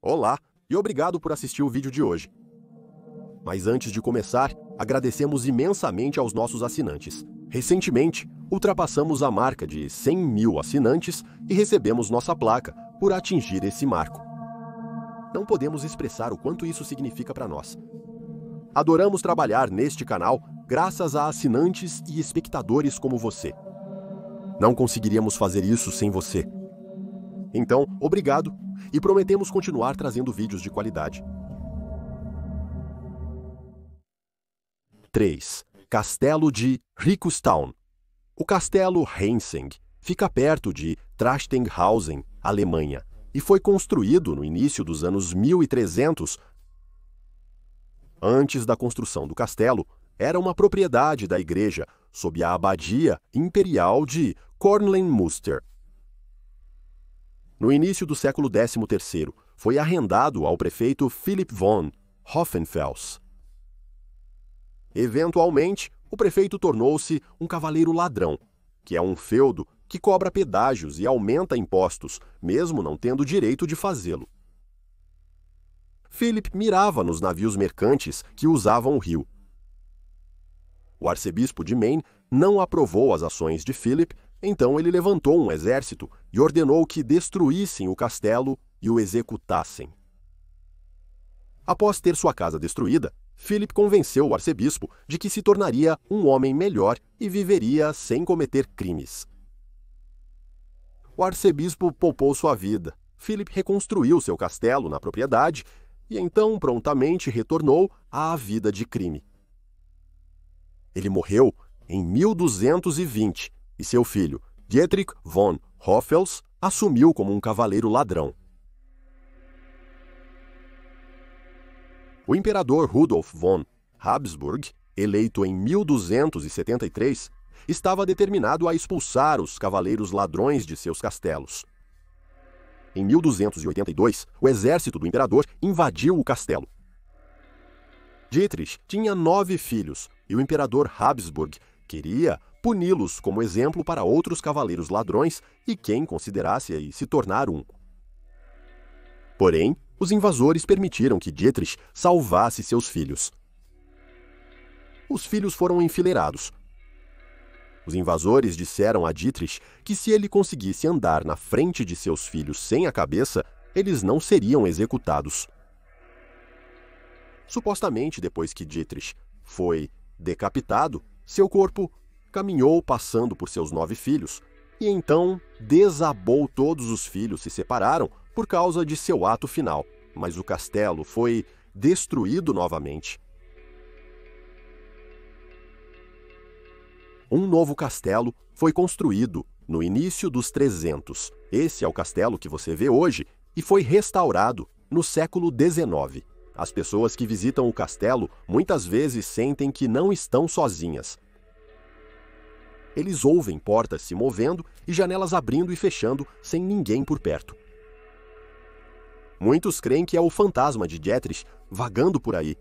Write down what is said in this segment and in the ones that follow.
Olá e obrigado por assistir o vídeo de hoje. Mas antes de começar, agradecemos imensamente aos nossos assinantes. Recentemente, ultrapassamos a marca de 100 mil assinantes e recebemos nossa placa por atingir esse marco. Não podemos expressar o quanto isso significa para nós. Adoramos trabalhar neste canal graças a assinantes e espectadores como você. Não conseguiríamos fazer isso sem você. Então, obrigado e prometemos continuar trazendo vídeos de qualidade. 3. Castelo de Rikustown. O castelo Henseng fica perto de Trachtenhausen, Alemanha, e foi construído no início dos anos 1300. Antes da construção do castelo, era uma propriedade da igreja sob a abadia imperial de Kornenmünster. No início do século XIII, foi arrendado ao prefeito Philipp von Hohenfels. Eventualmente, o prefeito tornou-se um cavaleiro ladrão, que é um feudo que cobra pedágios e aumenta impostos, mesmo não tendo direito de fazê-lo. Philipp mirava nos navios mercantes que usavam o rio. O arcebispo de Maine não aprovou as ações de Philipp, então ele levantou um exército e ordenou que destruíssem o castelo e o executassem. Após ter sua casa destruída, Philipp convenceu o arcebispo de que se tornaria um homem melhor e viveria sem cometer crimes. O arcebispo poupou sua vida. Philipp reconstruiu seu castelo na propriedade e então prontamente retornou à vida de crime. Ele morreu em 1220 e seu filho, Dietrich von Hoffels, assumiu como um cavaleiro ladrão. O imperador Rudolf von Habsburg, eleito em 1273, estava determinado a expulsar os cavaleiros ladrões de seus castelos. Em 1282, o exército do imperador invadiu o castelo. Dietrich tinha 9 filhos e o imperador Habsburg queria puni-los como exemplo para outros cavaleiros ladrões e quem considerasse se tornar um. Porém, os invasores permitiram que Dietrich salvasse seus filhos. Os filhos foram enfileirados. Os invasores disseram a Dietrich que se ele conseguisse andar na frente de seus filhos sem a cabeça, eles não seriam executados. Supostamente, depois que Dietrich foi decapitado, seu corpo caminhou passando por seus 9 filhos, e então desabou. Todos os filhos se separaram por causa de seu ato final, mas o castelo foi destruído novamente. Um novo castelo foi construído no início dos 300. Esse é o castelo que você vê hoje e foi restaurado no século XIX. As pessoas que visitam o castelo muitas vezes sentem que não estão sozinhas. Eles ouvem portas se movendo e janelas abrindo e fechando sem ninguém por perto. Muitos creem que é o fantasma de Dietrich vagando por aí.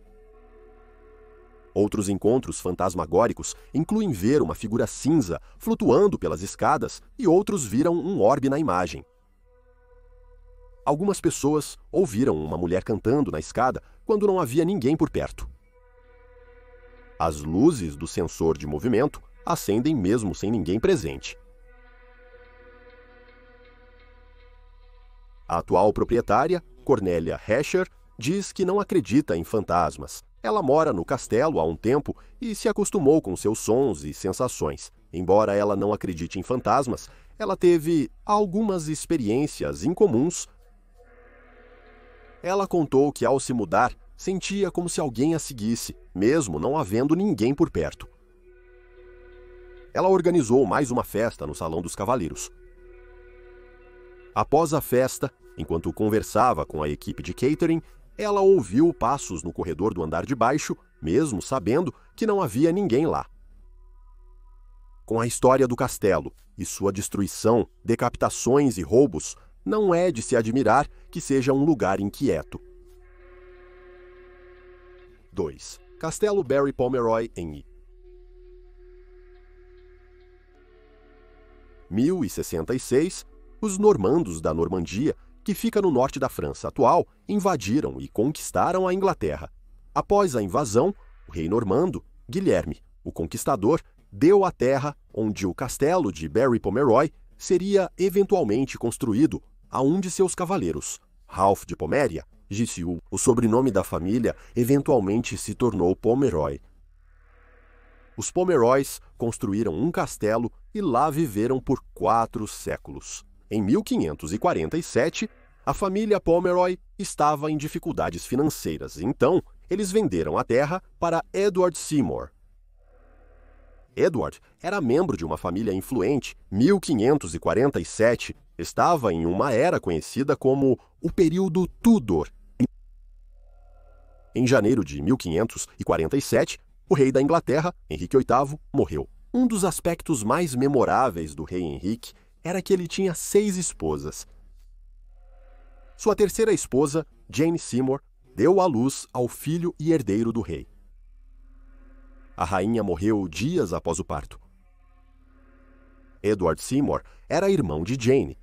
Outros encontros fantasmagóricos incluem ver uma figura cinza flutuando pelas escadas e outros viram um orbe na imagem. Algumas pessoas ouviram uma mulher cantando na escada quando não havia ninguém por perto. As luzes do sensor de movimento acendem mesmo sem ninguém presente. A atual proprietária, Cornélia Hescher, diz que não acredita em fantasmas. Ela mora no castelo há um tempo e se acostumou com seus sons e sensações. Embora ela não acredite em fantasmas, ela teve algumas experiências incomuns. Ela contou que ao se mudar, sentia como se alguém a seguisse, mesmo não havendo ninguém por perto. Ela organizou mais uma festa no Salão dos Cavaleiros. Após a festa, enquanto conversava com a equipe de catering, ela ouviu passos no corredor do andar de baixo, mesmo sabendo que não havia ninguém lá. Com a história do castelo e sua destruição, decapitações e roubos, não é de se admirar que seja um lugar inquieto. 2. Castelo Barry Pomeroy em 1066, os normandos da Normandia que fica no norte da França atual, invadiram e conquistaram a Inglaterra. Após a invasão, o rei normando, Guilherme, o Conquistador, deu a terra onde o castelo de Berry Pomeroy seria eventualmente construído a um de seus cavaleiros, Ralph de Poméria. Gisiu, o sobrenome da família, eventualmente se tornou Pomeroy. Os Pomeroys construíram um castelo e lá viveram por 4 séculos. Em 1547, a família Pomeroy estava em dificuldades financeiras, então eles venderam a terra para Edward Seymour. Edward era membro de uma família influente. 1547 estava em uma era conhecida como o período Tudor. Em janeiro de 1547, o rei da Inglaterra, Henrique VIII, morreu. Um dos aspectos mais memoráveis do rei Henrique era que ele tinha 6 esposas. Sua terceira esposa, Jane Seymour, deu à luz ao filho e herdeiro do rei. A rainha morreu dias após o parto. Edward Seymour era irmão de Jane.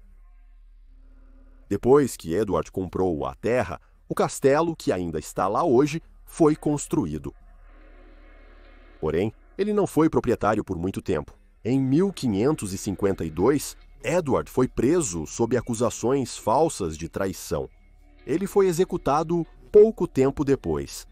Depois que Edward comprou a terra, o castelo, que ainda está lá hoje, foi construído. Porém, ele não foi proprietário por muito tempo. Em 1552, Edward foi preso sob acusações falsas de traição. Ele foi executado pouco tempo depois.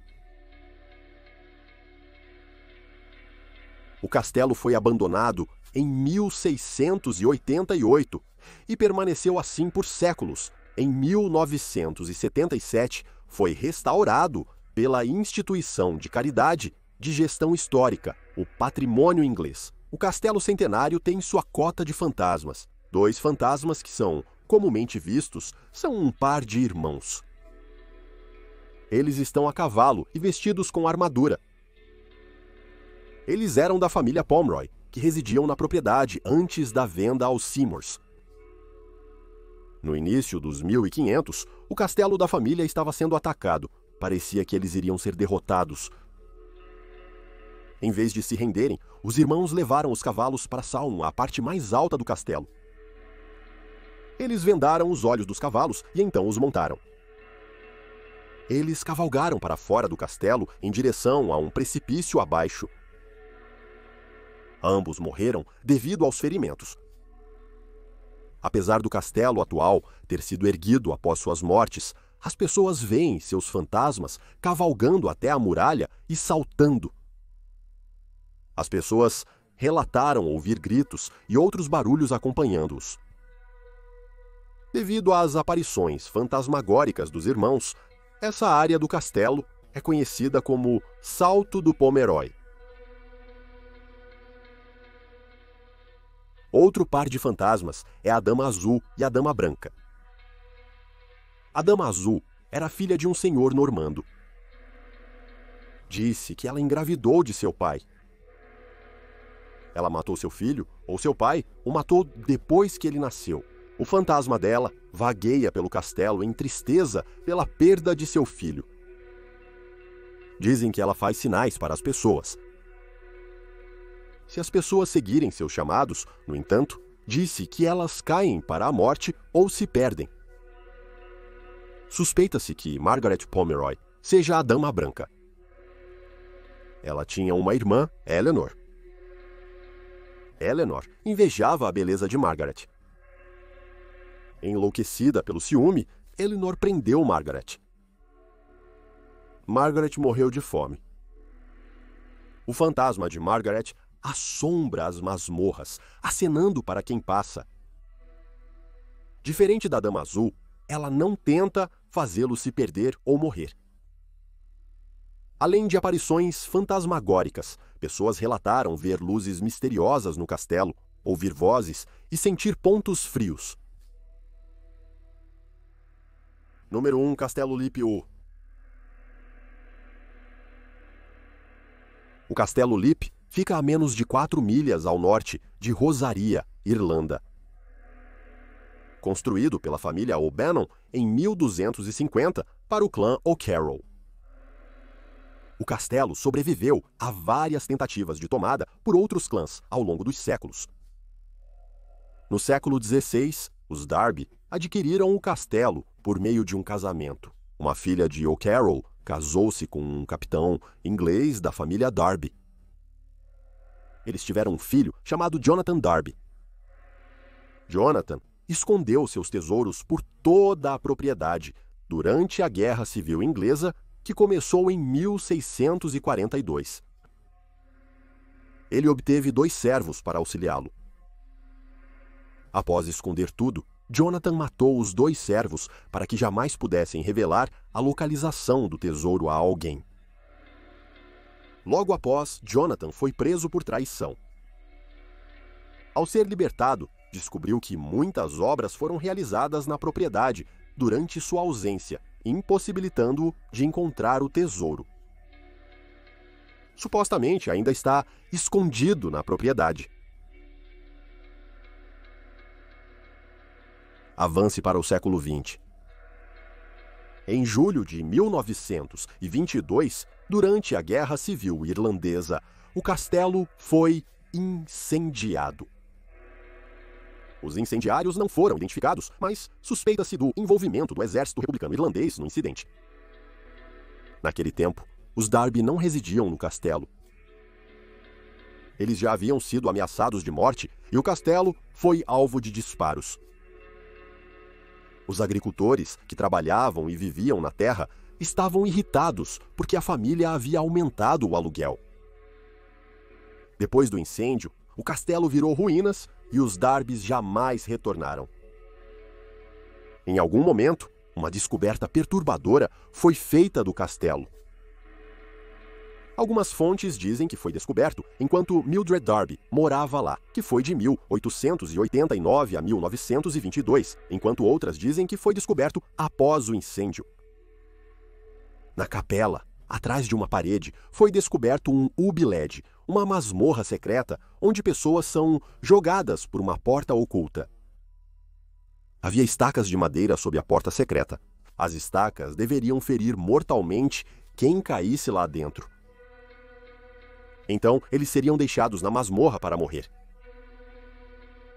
O castelo foi abandonado em 1688 e permaneceu assim por séculos. Em 1977, foi restaurado pela Instituição de Caridade de Gestão Histórica, o Patrimônio Inglês. O Castelo Centenário tem sua cota de fantasmas. 2 fantasmas que são comumente vistos são um par de irmãos. Eles estão a cavalo e vestidos com armadura. Eles eram da família Pomeroy, que residiam na propriedade antes da venda aos Seymours. No início dos 1500, o castelo da família estava sendo atacado. Parecia que eles iriam ser derrotados. Em vez de se renderem, os irmãos levaram os cavalos para Salm, a parte mais alta do castelo. Eles vendaram os olhos dos cavalos e então os montaram. Eles cavalgaram para fora do castelo em direção a um precipício abaixo. Ambos morreram devido aos ferimentos. Apesar do castelo atual ter sido erguido após suas mortes, as pessoas veem seus fantasmas cavalgando até a muralha e saltando. As pessoas relataram ouvir gritos e outros barulhos acompanhando-os. Devido às aparições fantasmagóricas dos irmãos, essa área do castelo é conhecida como Salto do Pomeroy. Outro par de fantasmas é a Dama Azul e a Dama Branca. A Dama Azul era filha de um senhor normando. Disse que ela engravidou de seu pai. Ela matou seu filho, ou seu pai o matou depois que ele nasceu. O fantasma dela vagueia pelo castelo em tristeza pela perda de seu filho. Dizem que ela faz sinais para as pessoas. Se as pessoas seguirem seus chamados, no entanto, disse que elas caem para a morte ou se perdem. Suspeita-se que Margaret Pomeroy seja a Dama Branca. Ela tinha uma irmã, Eleanor. Eleanor invejava a beleza de Margaret. Enlouquecida pelo ciúme, Eleanor prendeu Margaret. Margaret morreu de fome. O fantasma de Margaret assombra as masmorras, acenando para quem passa. Diferente da Dama Azul, ela não tenta fazê-lo se perder ou morrer. Além de aparições fantasmagóricas, pessoas relataram ver luzes misteriosas no castelo, ouvir vozes e sentir pontos frios. Número 1, Castelo Lippe-O. O Castelo Lippe fica a menos de 4 milhas ao norte de Rosaria, Irlanda. Construído pela família O'Bannon em 1250 para o clã O'Carroll. O castelo sobreviveu a várias tentativas de tomada por outros clãs ao longo dos séculos. No século XVI, os Darby adquiriram o castelo por meio de um casamento. Uma filha de O'Carroll casou-se com um capitão inglês da família Darby. Eles tiveram um filho chamado Jonathan Darby. Jonathan escondeu seus tesouros por toda a propriedade durante a Guerra Civil Inglesa, que começou em 1642. Ele obteve 2 servos para auxiliá-lo. Após esconder tudo, Jonathan matou os 2 servos para que jamais pudessem revelar a localização do tesouro a alguém. Logo após, Jonathan foi preso por traição. Ao ser libertado, descobriu que muitas obras foram realizadas na propriedade durante sua ausência, impossibilitando-o de encontrar o tesouro. Supostamente ainda está escondido na propriedade. Avance para o século XX. Em julho de 1922, durante a Guerra Civil Irlandesa, o castelo foi incendiado. Os incendiários não foram identificados, mas suspeita-se do envolvimento do exército republicano irlandês no incidente. Naquele tempo, os Darby não residiam no castelo. Eles já haviam sido ameaçados de morte e o castelo foi alvo de disparos. Os agricultores que trabalhavam e viviam na terra estavam irritados porque a família havia aumentado o aluguel. Depois do incêndio, o castelo virou ruínas e os Darbys jamais retornaram. Em algum momento, uma descoberta perturbadora foi feita do castelo. Algumas fontes dizem que foi descoberto enquanto Mildred Darby morava lá, que foi de 1889 a 1922, enquanto outras dizem que foi descoberto após o incêndio. Na capela, atrás de uma parede, foi descoberto um oubliette, uma masmorra secreta onde pessoas são jogadas por uma porta oculta. Havia estacas de madeira sob a porta secreta. As estacas deveriam ferir mortalmente quem caísse lá dentro. Então, eles seriam deixados na masmorra para morrer.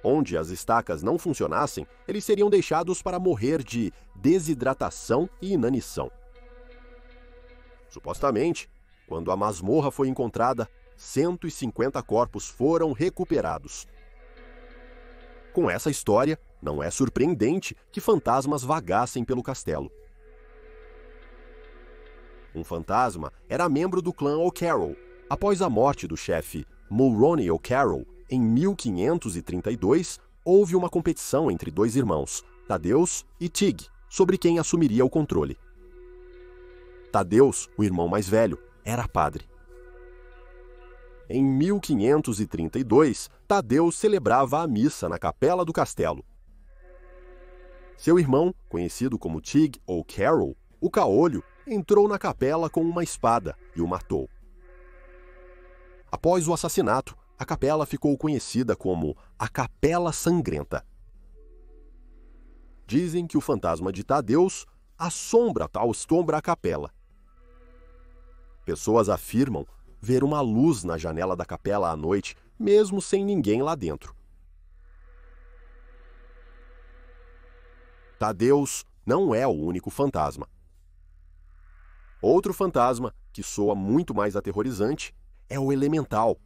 Onde as estacas não funcionassem, eles seriam deixados para morrer de desidratação e inanição. Supostamente, quando a masmorra foi encontrada, 150 corpos foram recuperados. Com essa história, não é surpreendente que fantasmas vagassem pelo castelo. Um fantasma era membro do clã O'Carroll. Após a morte do chefe Mulroney O'Carroll, em 1532, houve uma competição entre 2 irmãos, Thaddeus e Tig, sobre quem assumiria o controle. Thaddeus, o irmão mais velho, era padre. Em 1532, Thaddeus celebrava a missa na capela do castelo. Seu irmão, conhecido como Tig O'Carroll, o caolho, entrou na capela com uma espada e o matou. Após o assassinato, a capela ficou conhecida como a Capela Sangrenta. Dizem que o fantasma de Thaddeus assombra a capela. Pessoas afirmam ver uma luz na janela da capela à noite, mesmo sem ninguém lá dentro. Thaddeus não é o único fantasma. Outro fantasma, que soa muito mais aterrorizante, é o elemental.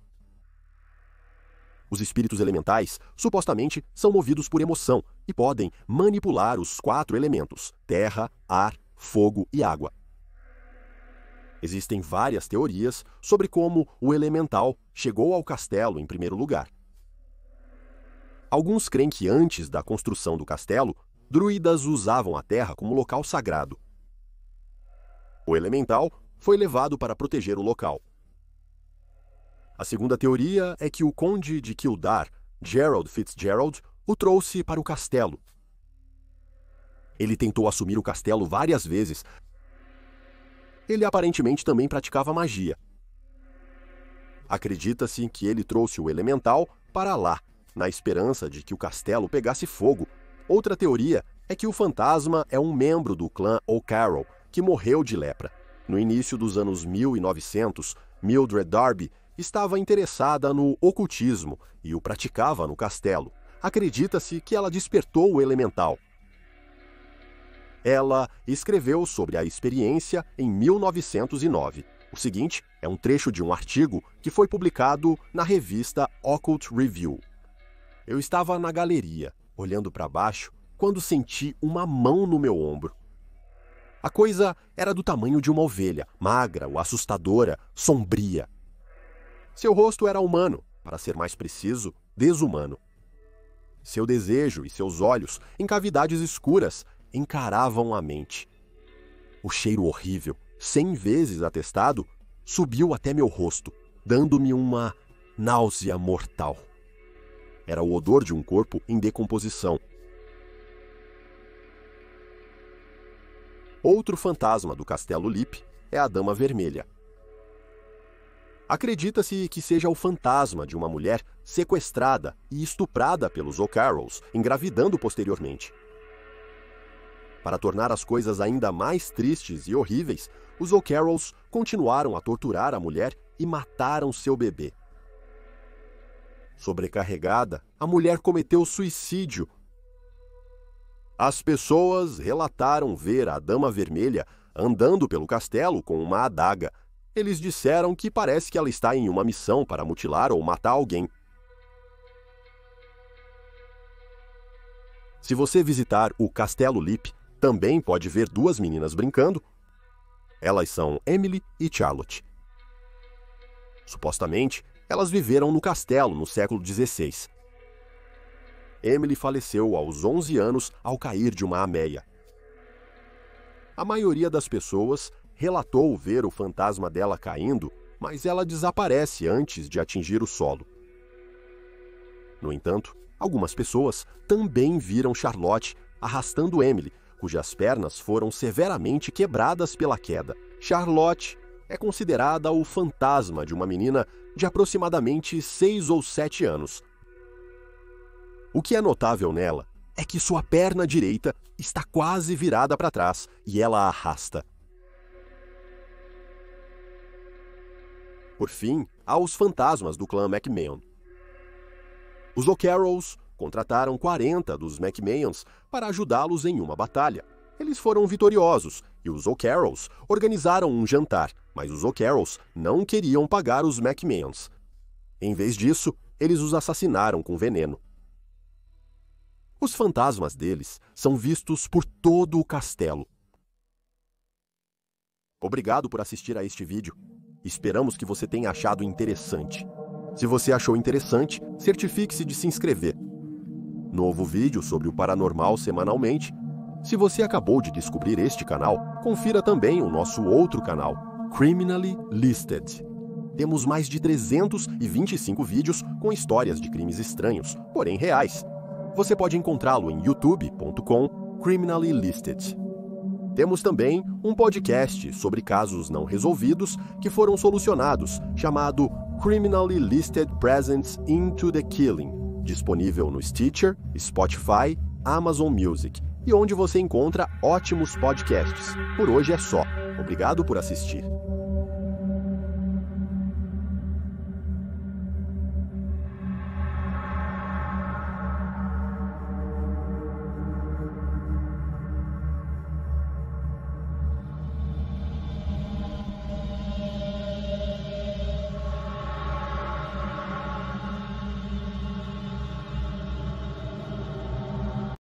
Os espíritos elementais, supostamente, são movidos por emoção e podem manipular os 4 elementos: terra, ar, fogo e água. Existem várias teorias sobre como o elemental chegou ao castelo em primeiro lugar. Alguns creem que antes da construção do castelo, druidas usavam a terra como local sagrado. O elemental foi levado para proteger o local. A segunda teoria é que o conde de Kildare, Gerald Fitzgerald, o trouxe para o castelo. Ele tentou assumir o castelo várias vezes. Ele aparentemente também praticava magia. Acredita-se que ele trouxe o elemental para lá, na esperança de que o castelo pegasse fogo. Outra teoria é que o fantasma é um membro do clã O'Carroll, que morreu de lepra. No início dos anos 1900, Mildred Darby estava interessada no ocultismo e o praticava no castelo. Acredita-se que ela despertou o elemental. Ela escreveu sobre a experiência em 1909. O seguinte é um trecho de um artigo que foi publicado na revista Occult Review. Eu estava na galeria, olhando para baixo, quando senti uma mão no meu ombro. A coisa era do tamanho de uma ovelha, magra ou assustadora, sombria. Seu rosto era humano, para ser mais preciso, desumano. Seu desejo e seus olhos, em cavidades escuras, encaravam a mente. O cheiro horrível, 100 vezes atestado, subiu até meu rosto, dando-me uma náusea mortal. Era o odor de um corpo em decomposição. Outro fantasma do Castelo Lip é a Dama Vermelha. Acredita-se que seja o fantasma de uma mulher sequestrada e estuprada pelos O'Carrolls, engravidando posteriormente. Para tornar as coisas ainda mais tristes e horríveis, os O'Carrolls continuaram a torturar a mulher e mataram seu bebê. Sobrecarregada, a mulher cometeu suicídio. As pessoas relataram ver a Dama Vermelha andando pelo castelo com uma adaga. Eles disseram que parece que ela está em uma missão para mutilar ou matar alguém. Se você visitar o Castelo Lip, também pode ver duas meninas brincando. Elas são Emily e Charlotte. Supostamente, elas viveram no castelo no século XVI. Emily faleceu aos 11 anos ao cair de uma ameia. A maioria das pessoas relatou ver o fantasma dela caindo, mas ela desaparece antes de atingir o solo. No entanto, algumas pessoas também viram Charlotte arrastando Emily, cujas pernas foram severamente quebradas pela queda. Charlotte é considerada o fantasma de uma menina de aproximadamente 6 ou 7 anos. O que é notável nela é que sua perna direita está quase virada para trás e ela a arrasta. Por fim, há os fantasmas do clã McMahon. Os O'Carrolls contrataram 40 dos McMahons para ajudá-los em uma batalha. Eles foram vitoriosos e os O'Carrolls organizaram um jantar, mas os O'Carrolls não queriam pagar os McMahons. Em vez disso, eles os assassinaram com veneno. Os fantasmas deles são vistos por todo o castelo. Obrigado por assistir a este vídeo. Esperamos que você tenha achado interessante. Se você achou interessante, certifique-se de se inscrever. Novo vídeo sobre o paranormal semanalmente. Se você acabou de descobrir este canal, confira também o nosso outro canal, Criminally Listed. Temos mais de 325 vídeos com histórias de crimes estranhos, porém reais. Você pode encontrá-lo em youtube.com/criminallylisted. Temos também um podcast sobre casos não resolvidos que foram solucionados, chamado Criminally Listed Presents into the Killing, disponível no Stitcher, Spotify, Amazon Music e onde você encontra ótimos podcasts. Por hoje é só. Obrigado por assistir.